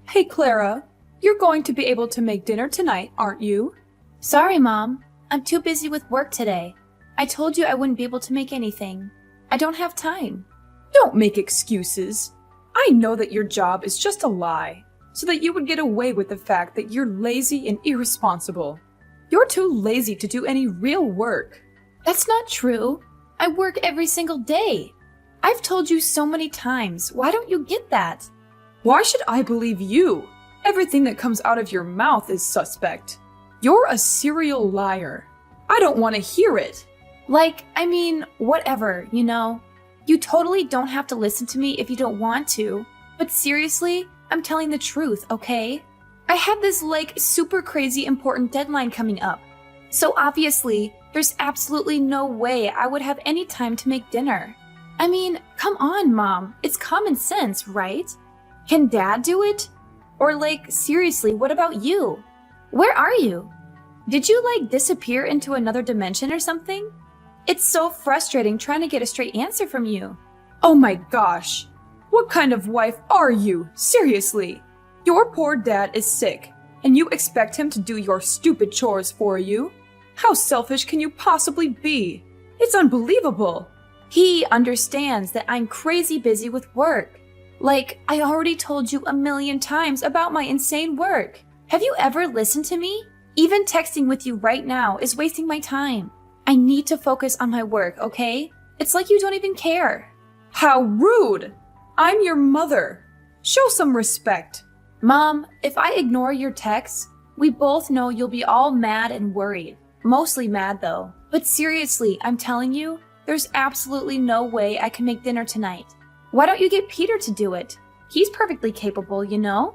Hey Clara, you're going to be able to make dinner tonight, aren't you? Sorry, Mom. I'm too busy with work today. I told you I wouldn't be able to make anything. I don't have time. Don't make excuses. I know that your job is just a lie, so that you would get away with the fact that you're lazy and irresponsible. You're too lazy to do any real work. That's not true. I work every single day. I've told you so many times. Why don't you get that? Why should I believe you? Everything that comes out of your mouth is suspect. You're a serial liar. I don't want to hear it. Whatever, you know? You totally don't have to listen to me if you don't want to. But seriously, I'm telling the truth, okay? I have this, super crazy important deadline coming up. So obviously, there's absolutely no way I would have any time to make dinner. Come on, Mom. It's common sense, right? Can Dad do it? Or seriously, what about you? Where are you? Did you disappear into another dimension or something? It's so frustrating trying to get a straight answer from you. Oh my gosh. What kind of wife are you? Seriously. Your poor dad is sick, and you expect him to do your stupid chores for you? How selfish can you possibly be? It's unbelievable. He understands that I'm crazy busy with work. I already told you a million times about my insane work. Have you ever listened to me? Even texting with you right now is wasting my time. I need to focus on my work, okay? It's like you don't even care. How rude! I'm your mother. Show some respect. Mom, if I ignore your texts, we both know you'll be all mad and worried. Mostly mad though. But seriously, I'm telling you, there's absolutely no way I can make dinner tonight. Why don't you get Peter to do it? He's perfectly capable, you know?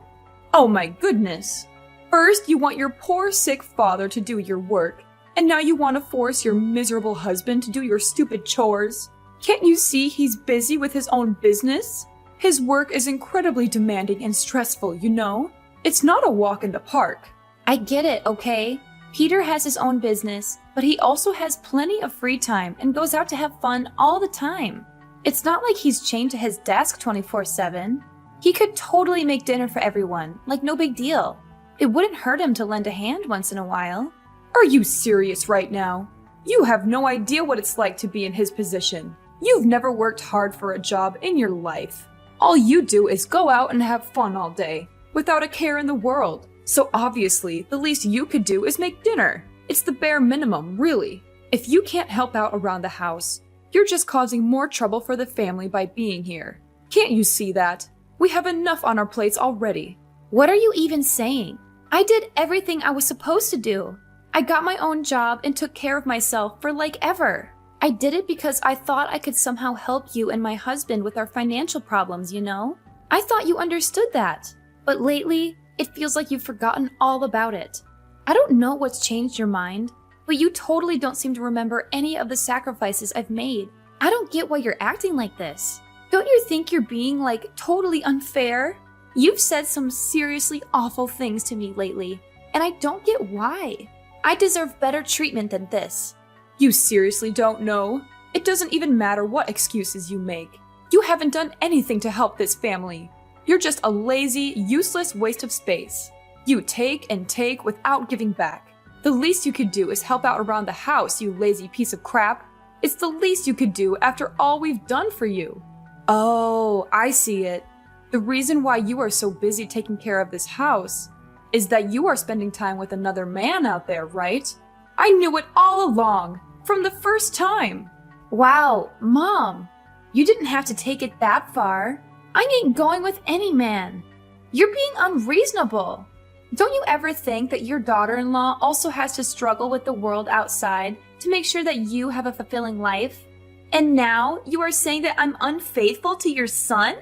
Oh my goodness. First, you want your poor sick father to do your work, and now you want to force your miserable husband to do your stupid chores. Can't you see he's busy with his own business? His work is incredibly demanding and stressful, you know? It's not a walk in the park. I get it, okay? Peter has his own business, but he also has plenty of free time and goes out to have fun all the time. It's not like he's chained to his desk 24/7. He could totally make dinner for everyone, no big deal. It wouldn't hurt him to lend a hand once in a while. Are you serious right now? You have no idea what it's like to be in his position. You've never worked hard for a job in your life. All you do is go out and have fun all day, without a care in the world. So obviously, the least you could do is make dinner. It's the bare minimum, really. If you can't help out around the house, you're just causing more trouble for the family by being here. Can't you see that? We have enough on our plates already. What are you even saying? I did everything I was supposed to do. I got my own job and took care of myself for ever. I did it because I thought I could somehow help you and my husband with our financial problems, you know? I thought you understood that. But lately, it feels like you've forgotten all about it. I don't know what's changed your mind, but you totally don't seem to remember any of the sacrifices I've made. I don't get why you're acting like this. Don't you think you're being, totally unfair? You've said some seriously awful things to me lately, and I don't get why. I deserve better treatment than this. You seriously don't know? It doesn't even matter what excuses you make. You haven't done anything to help this family. You're just a lazy, useless waste of space. You take and take without giving back. The least you could do is help out around the house, you lazy piece of crap. It's the least you could do after all we've done for you. Oh, I see it. The reason why you are so busy taking care of this house is that you are spending time with another man out there, right? I knew it all along, from the first time. Wow, Mom, you didn't have to take it that far. I ain't going with any man. You're being unreasonable. Don't you ever think that your daughter-in-law also has to struggle with the world outside to make sure that you have a fulfilling life? And now you are saying that I'm unfaithful to your son?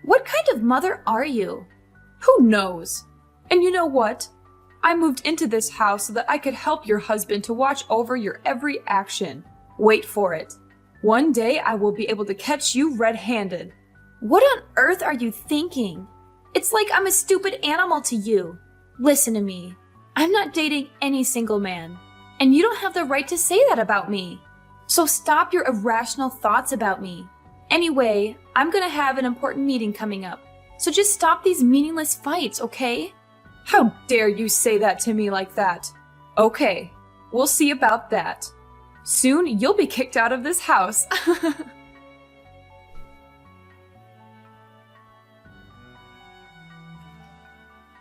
What kind of mother are you? Who knows? And you know what? I moved into this house so that I could help your husband to watch over your every action. Wait for it. One day I will be able to catch you red-handed. What on earth are you thinking? It's like I'm a stupid animal to you. Listen to me. I'm not dating any single man, and you don't have the right to say that about me. So stop your irrational thoughts about me. Anyway, I'm gonna have an important meeting coming up. So just stop these meaningless fights, okay? How dare you say that to me like that? Okay, we'll see about that. Soon you'll be kicked out of this house.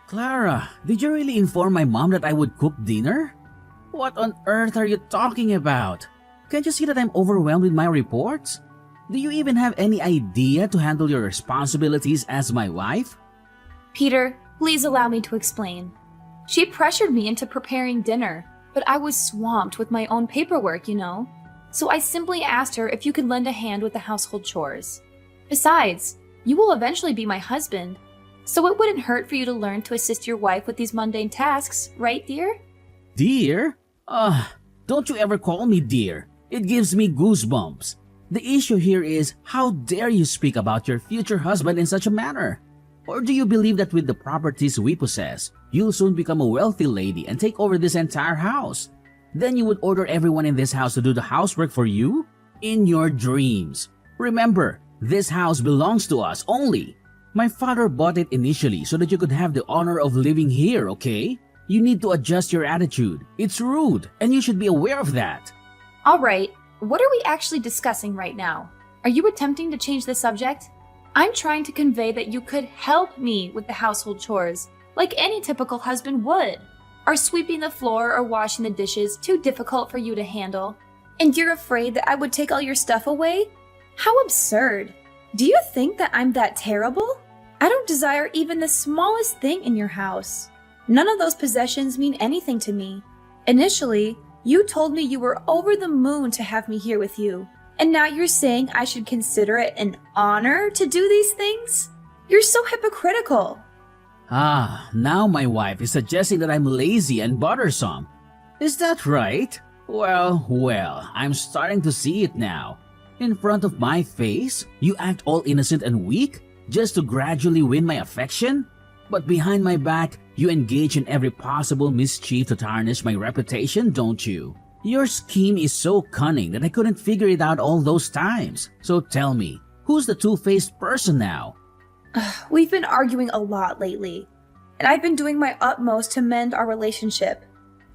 Clara, did you really inform my mom that I would cook dinner? What on earth are you talking about? Can't you see that I'm overwhelmed with my reports? Do you even have any idea to handle your responsibilities as my wife? Peter, please allow me to explain. She pressured me into preparing dinner, but I was swamped with my own paperwork, you know. So I simply asked her if you could lend a hand with the household chores. Besides, you will eventually be my husband, so it wouldn't hurt for you to learn to assist your wife with these mundane tasks, right, dear? Dear? Don't you ever call me dear. It gives me goosebumps. The issue here is, how dare you speak about your future husband in such a manner? Or do you believe that with the properties we possess, you'll soon become a wealthy lady and take over this entire house? Then you would order everyone in this house to do the housework for you? In your dreams. Remember, this house belongs to us only. My father bought it initially so that you could have the honor of living here, okay? You need to adjust your attitude. It's rude, and you should be aware of that. All right, what are we actually discussing right now? Are you attempting to change the subject? I'm trying to convey that you could help me with the household chores, like any typical husband would. Are sweeping the floor or washing the dishes too difficult for you to handle? And you're afraid that I would take all your stuff away? How absurd. Do you think that I'm that terrible? I don't desire even the smallest thing in your house. None of those possessions mean anything to me. Initially, you told me you were over the moon to have me here with you. And now you're saying I should consider it an honor to do these things? You're so hypocritical. Now my wife is suggesting that I'm lazy and bothersome. Is that right? Well, I'm starting to see it now. In front of my face, you act all innocent and weak just to gradually win my affection? But behind my back, you engage in every possible mischief to tarnish my reputation, don't you? Your scheme is so cunning that I couldn't figure it out all those times. So tell me, who's the two-faced person now? We've been arguing a lot lately, and I've been doing my utmost to mend our relationship.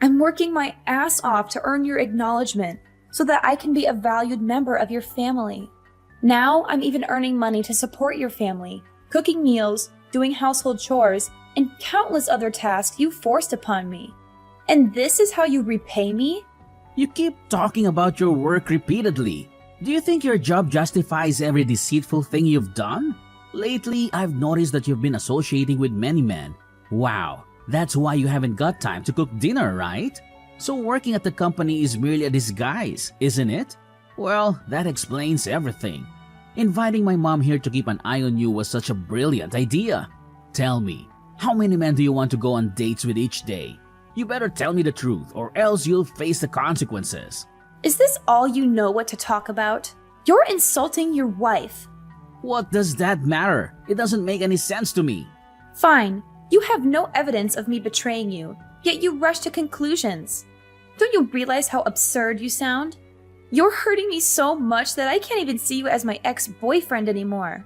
I'm working my ass off to earn your acknowledgement so that I can be a valued member of your family. Now I'm even earning money to support your family, cooking meals, doing household chores, and countless other tasks you forced upon me. And this is how you repay me? You keep talking about your work repeatedly. Do you think your job justifies every deceitful thing you've done? Lately, I've noticed that you've been associating with many men. Wow, that's why you haven't got time to cook dinner, right? So working at the company is merely a disguise, isn't it? Well, that explains everything. Inviting my mom here to keep an eye on you was such a brilliant idea. Tell me, how many men do you want to go on dates with each day? You better tell me the truth, or else you'll face the consequences. Is this all you know what to talk about? You're insulting your wife. What does that matter? It doesn't make any sense to me. Fine, you have no evidence of me betraying you, yet you rush to conclusions. Don't you realize how absurd you sound? You're hurting me so much that I can't even see you as my ex-boyfriend anymore.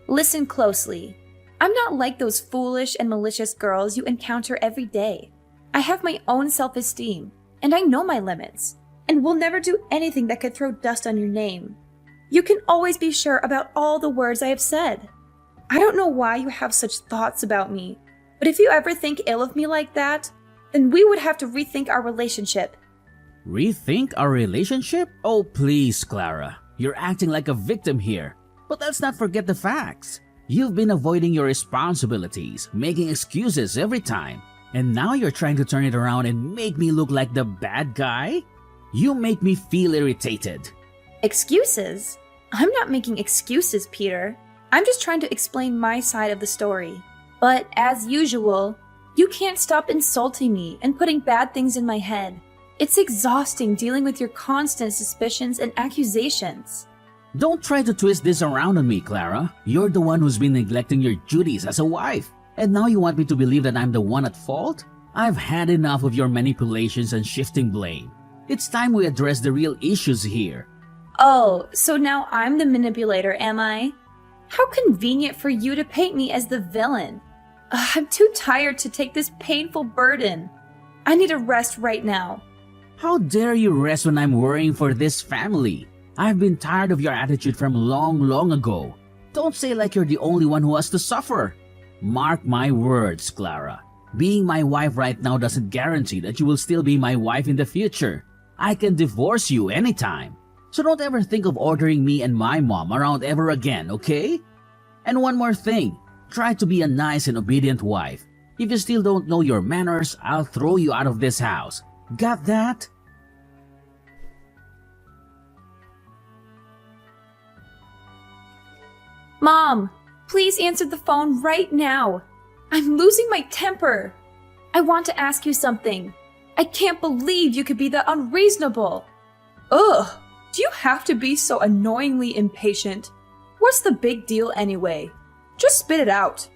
Listen closely. I'm not like those foolish and malicious girls you encounter every day. I have my own self-esteem, and I know my limits, and will never do anything that could throw dust on your name. You can always be sure about all the words I have said. I don't know why you have such thoughts about me, but if you ever think ill of me like that, then we would have to rethink our relationship. Rethink our relationship? Oh, please, Clara. You're acting like a victim here. But let's not forget the facts. You've been avoiding your responsibilities, making excuses every time. And now you're trying to turn it around and make me look like the bad guy? You make me feel irritated. Excuses? I'm not making excuses, Peter. I'm just trying to explain my side of the story. But as usual, you can't stop insulting me and putting bad things in my head. It's exhausting dealing with your constant suspicions and accusations. Don't try to twist this around on me, Clara. You're the one who's been neglecting your duties as a wife. And now you want me to believe that I'm the one at fault? I've had enough of your manipulations and shifting blame. It's time we address the real issues here. Oh, so now I'm the manipulator, am I? How convenient for you to paint me as the villain. I'm too tired to take this painful burden. I need a rest right now. How dare you rest when I'm worrying for this family? I've been tired of your attitude from long ago. Don't say like you're the only one who has to suffer. Mark my words, Clara. Being my wife right now doesn't guarantee that you will still be my wife in the future. I can divorce you anytime. So don't ever think of ordering me and my mom around ever again, okay? And one more thing. Try to be a nice and obedient wife. If you still don't know your manners, I'll throw you out of this house. Got that? Mom, please answer the phone right now. I'm losing my temper. I want to ask you something. I can't believe you could be that unreasonable. Ugh, do you have to be so annoyingly impatient? What's the big deal anyway? Just spit it out.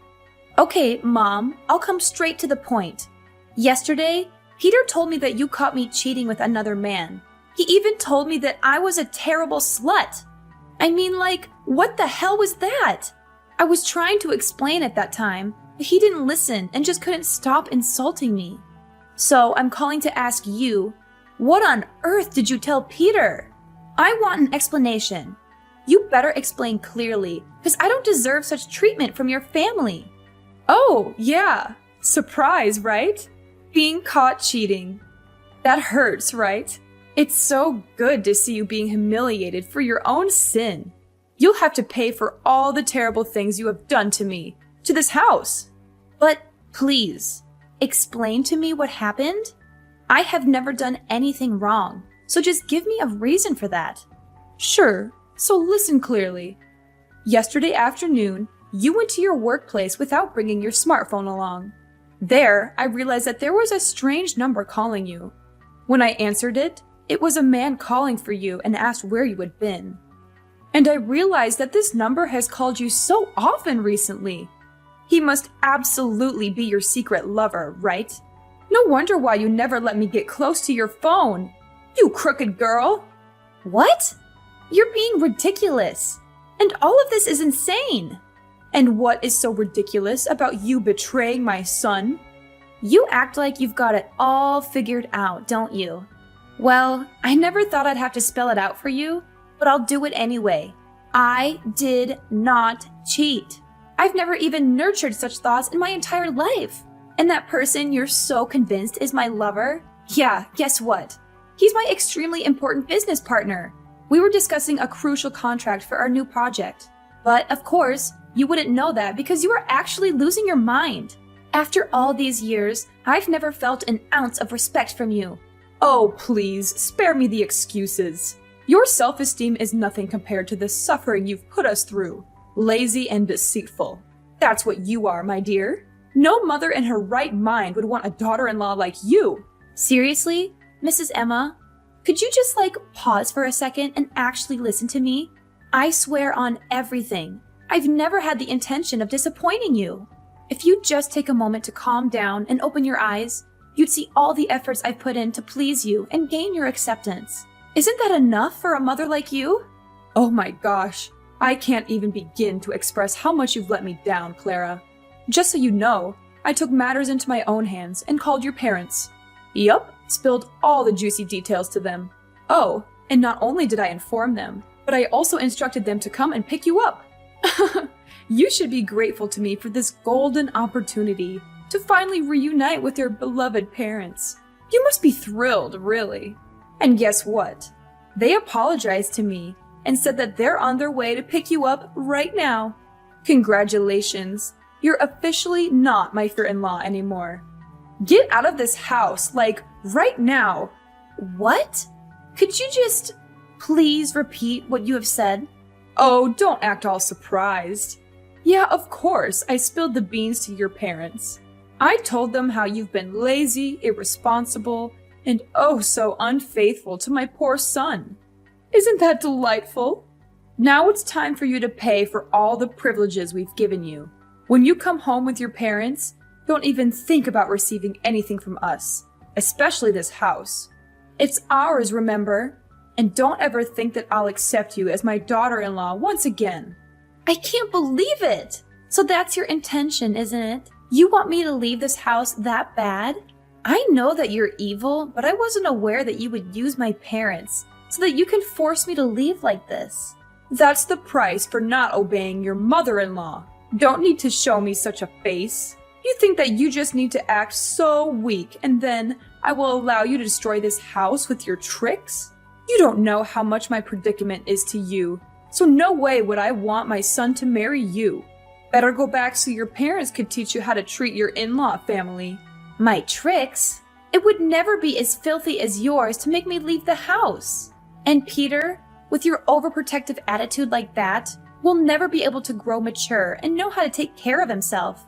Okay, Mom, I'll come straight to the point. Yesterday, Peter told me that you caught me cheating with another man. He even told me that I was a terrible slut. I mean, like, what the hell was that? I was trying to explain at that time, but he didn't listen and just couldn't stop insulting me. So I'm calling to ask you, what on earth did you tell Peter? I want an explanation. You better explain clearly, because I don't deserve such treatment from your family. Oh, yeah. Surprise, right? Being caught cheating. That hurts, right? It's so good to see you being humiliated for your own sin. You'll have to pay for all the terrible things you have done to me, to this house. But please, explain to me what happened? I have never done anything wrong, so just give me a reason for that. Sure, so listen clearly. Yesterday afternoon, you went to your workplace without bringing your smartphone along. There, I realized that there was a strange number calling you. When I answered it, it was a man calling for you and asked where you had been. And I realized that this number has called you so often recently. He must absolutely be your secret lover, right? No wonder why you never let me get close to your phone. You crooked girl! What? You're being ridiculous. And all of this is insane. And what is so ridiculous about you betraying my son? You act like you've got it all figured out, don't you? Well, I never thought I'd have to spell it out for you, but I'll do it anyway. I did not cheat. I've never even nurtured such thoughts in my entire life. And that person you're so convinced is my lover? Yeah, guess what? He's my extremely important business partner. We were discussing a crucial contract for our new project. But of course, you wouldn't know that because you are actually losing your mind. After all these years, I've never felt an ounce of respect from you. Oh, please, spare me the excuses. Your self-esteem is nothing compared to the suffering you've put us through. Lazy and deceitful. That's what you are, my dear. No mother in her right mind would want a daughter-in-law like you. Seriously, Mrs. Emma? Could you just pause for a second and actually listen to me? I swear on everything. I've never had the intention of disappointing you. If you just take a moment to calm down and open your eyes, you'd see all the efforts I've put in to please you and gain your acceptance. Isn't that enough for a mother like you? Oh my gosh, I can't even begin to express how much you've let me down, Clara. Just so you know, I took matters into my own hands and called your parents. Yup, spilled all the juicy details to them. Oh, and not only did I inform them, but I also instructed them to come and pick you up. You should be grateful to me for this golden opportunity to finally reunite with your beloved parents. You must be thrilled, really. And guess what? They apologized to me and said that they're on their way to pick you up right now. Congratulations. You're officially not my father-in-law anymore. Get out of this house, right now. What? Could you just please repeat what you have said? Oh, don't act all surprised. Yeah, of course, I spilled the beans to your parents. I told them how you've been lazy, irresponsible, and oh so unfaithful to my poor son. Isn't that delightful? Now it's time for you to pay for all the privileges we've given you. When you come home with your parents, don't even think about receiving anything from us, especially this house. It's ours, remember? And don't ever think that I'll accept you as my daughter-in-law once again. I can't believe it! So that's your intention, isn't it? You want me to leave this house that bad? I know that you're evil, but I wasn't aware that you would use my parents so that you can force me to leave like this. That's the price for not obeying your mother-in-law. Don't need to show me such a face. You think that you just need to act so weak and then I will allow you to destroy this house with your tricks? You don't know how much my predicament is to you, so no way would I want my son to marry you. Better go back so your parents could teach you how to treat your in-law family. My tricks? It would never be as filthy as yours to make me leave the house. And Peter, with your overprotective attitude like that, will never be able to grow mature and know how to take care of himself.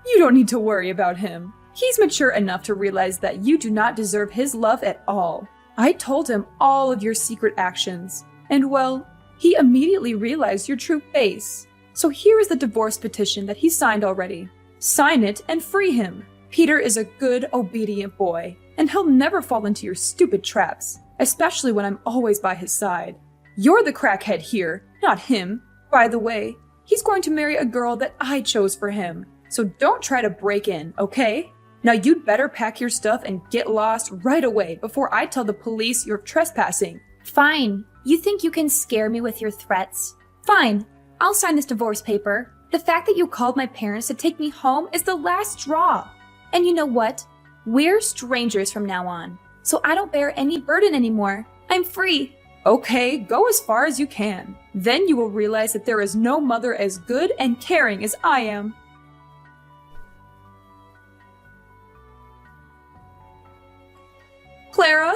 You don't need to worry about him. He's mature enough to realize that you do not deserve his love at all. I told him all of your secret actions, and well, he immediately realized your true face. So here is the divorce petition that he signed already. Sign it and free him. Peter is a good, obedient boy, and he'll never fall into your stupid traps, especially when I'm always by his side. You're the crackhead here, not him. By the way, he's going to marry a girl that I chose for him, so don't try to break in, okay? Now you'd better pack your stuff and get lost right away before I tell the police you're trespassing. Fine. You think you can scare me with your threats? Fine. I'll sign this divorce paper. The fact that you called my parents to take me home is the last straw. And you know what? We're strangers from now on, so I don't bear any burden anymore. I'm free. Okay, go as far as you can. Then you will realize that there is no mother as good and caring as I am. Clara,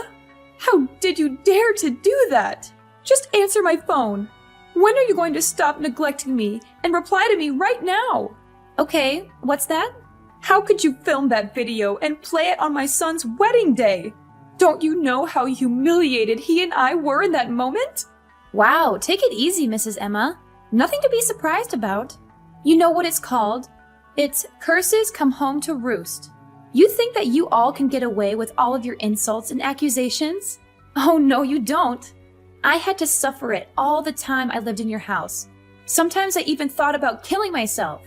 how did you dare to do that? Just answer my phone. When are you going to stop neglecting me and reply to me right now? Okay, what's that? How could you film that video and play it on my son's wedding day? Don't you know how humiliated he and I were in that moment? Wow, take it easy, Mrs. Emma. Nothing to be surprised about. You know what it's called? It's curses come home to roost. You think that you all can get away with all of your insults and accusations? Oh no, you don't. I had to suffer it all the time I lived in your house. Sometimes I even thought about killing myself.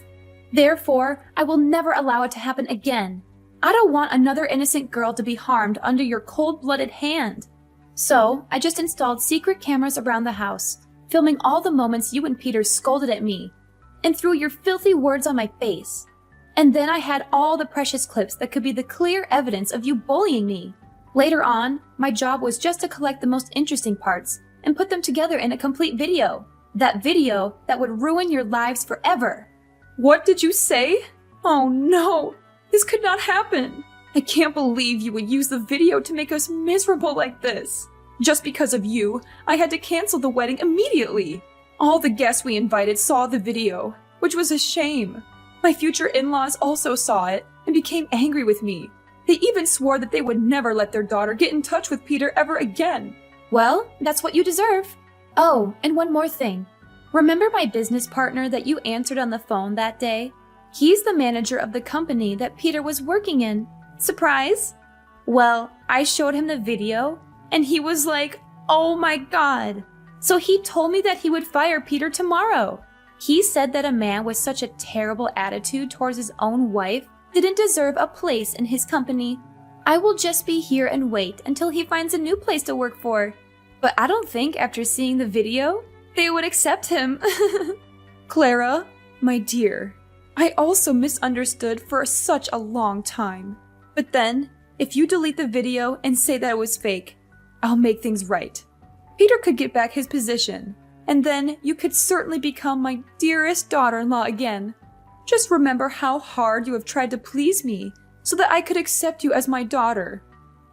Therefore, I will never allow it to happen again. I don't want another innocent girl to be harmed under your cold-blooded hand. So, I just installed secret cameras around the house, filming all the moments you and Peter scolded at me, and threw your filthy words on my face. And then I had all the precious clips that could be the clear evidence of you bullying me. Later on, my job was just to collect the most interesting parts and put them together in a complete video. That video that would ruin your lives forever. What did you say? Oh no, this could not happen. I can't believe you would use the video to make us miserable like this. Just because of you, I had to cancel the wedding immediately. All the guests we invited saw the video, which was a shame. My future in-laws also saw it and became angry with me. They even swore that they would never let their daughter get in touch with Peter ever again. Well, that's what you deserve. Oh, and one more thing. Remember my business partner that you answered on the phone that day? He's the manager of the company that Peter was working in. Surprise? Well, I showed him the video, and he was like, oh my god. So he told me that he would fire Peter tomorrow. He said that a man with such a terrible attitude towards his own wife didn't deserve a place in his company. I will just be here and wait until he finds a new place to work for. But I don't think after seeing the video, they would accept him. Clara, my dear, I also misunderstood for such a long time. But then, if you delete the video and say that it was fake, I'll make things right. Peter could get back his position, and then you could certainly become my dearest daughter-in-law again. Just remember how hard you have tried to please me so that I could accept you as my daughter.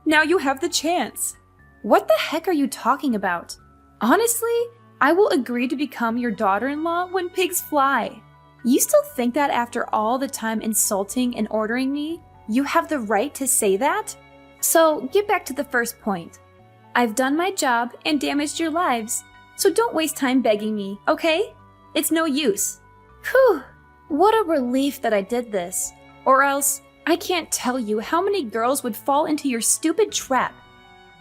Now you have the chance. What the heck are you talking about? Honestly, I will agree to become your daughter-in-law when pigs fly. You still think that after all the time insulting and ordering me, you have the right to say that? So get back to the first point. I've done my job and damaged your lives, so don't waste time begging me, okay? It's no use. Whew, what a relief that I did this. Or else, I can't tell you how many girls would fall into your stupid trap.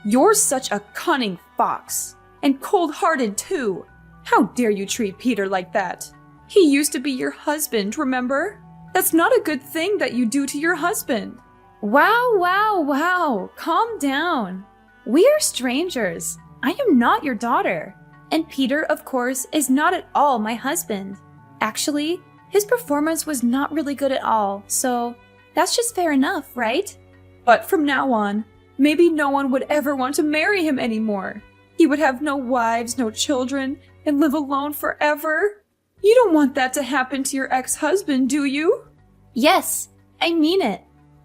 You're such a cunning fox, and cold-hearted too. How dare you treat Peter like that? He used to be your husband, remember? That's not a good thing that you do to your husband. Wow. Calm down. We are strangers. I am not your daughter. And Peter, of course, is not at all my husband. Actually, his performance was not really good at all, so that's just fair enough, right? But from now on, maybe no one would ever want to marry him anymore. He would have no wives, no children, and live alone forever. You don't want that to happen to your ex-husband, do you? Yes, I mean it.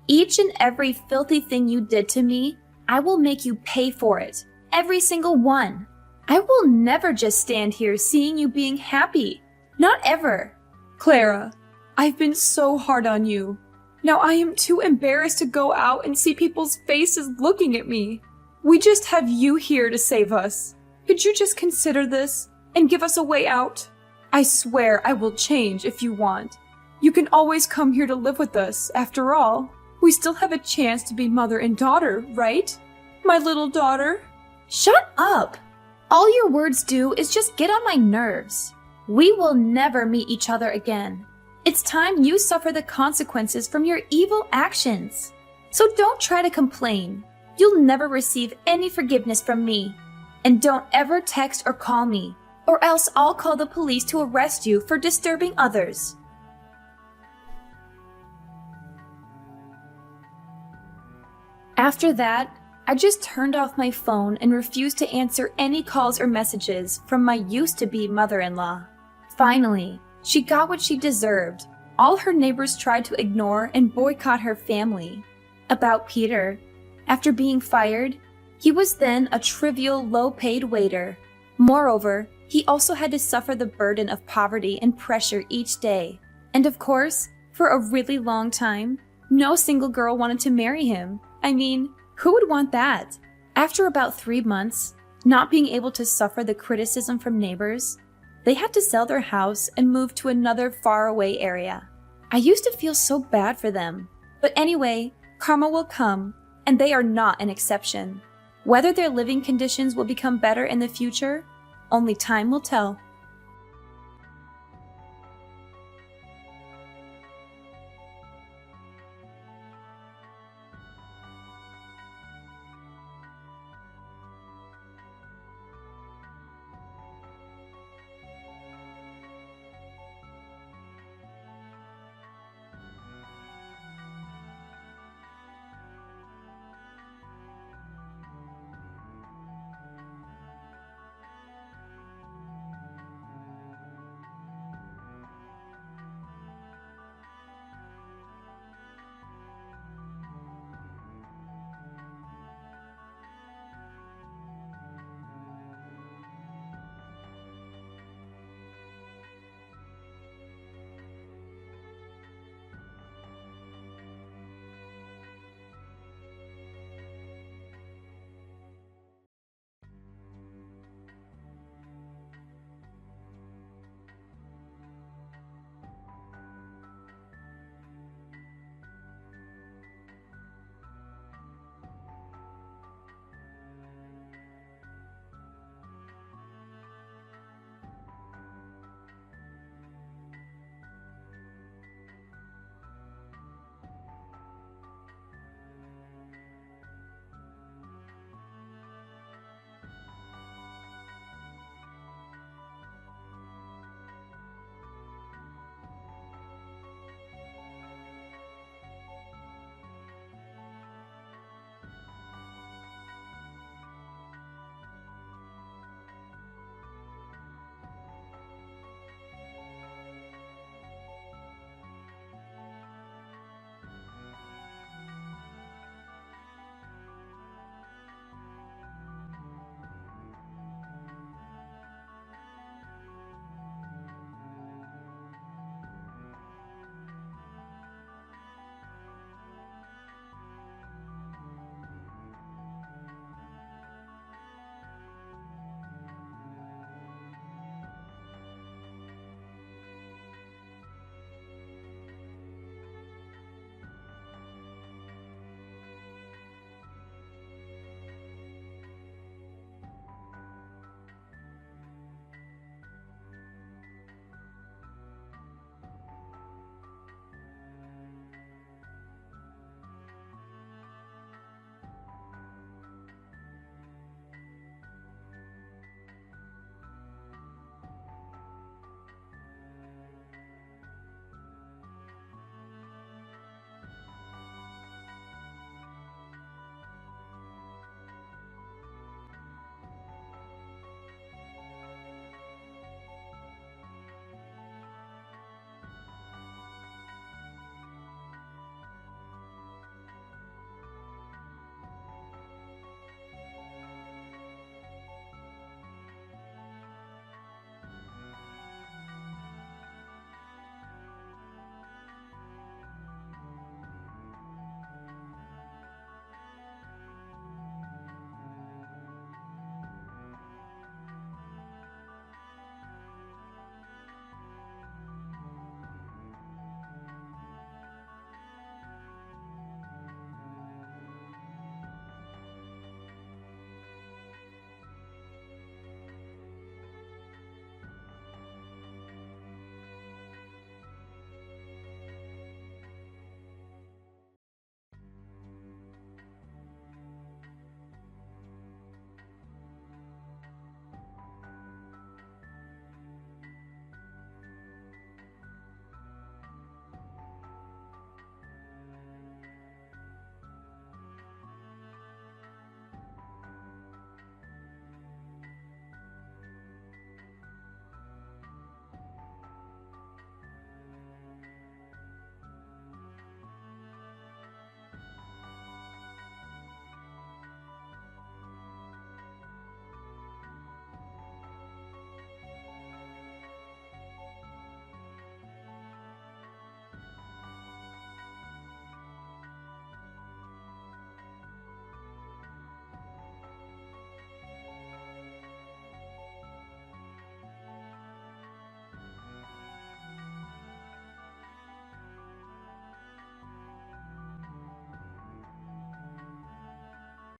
Each and every filthy thing you did to me, I will make you pay for it. Every single one. I will never just stand here seeing you being happy. Not ever. Clara, I've been so hard on you. Now I am too embarrassed to go out and see people's faces looking at me. We just have you here to save us. Could you just consider this and give us a way out? I swear I will change if you want. You can always come here to live with us, after all. We still have a chance to be mother and daughter, right? My little daughter? Shut up! All your words do is just get on my nerves. We will never meet each other again. It's time you suffer the consequences from your evil actions. So don't try to complain. You'll never receive any forgiveness from me. And don't ever text or call me, or else I'll call the police to arrest you for disturbing others. After that, I just turned off my phone and refused to answer any calls or messages from my used-to-be mother-in-law. Finally, she got what she deserved. All her neighbors tried to ignore and boycott her family. About Peter, after being fired, he was then a trivial, low-paid waiter. Moreover, he also had to suffer the burden of poverty and pressure each day. And of course, for a really long time, no single girl wanted to marry him. I mean, who would want that? After about 3 months, not being able to suffer the criticism from neighbors, they had to sell their house and move to another faraway area. I used to feel so bad for them. But anyway, karma will come, and they are not an exception. Whether their living conditions will become better in the future, only time will tell.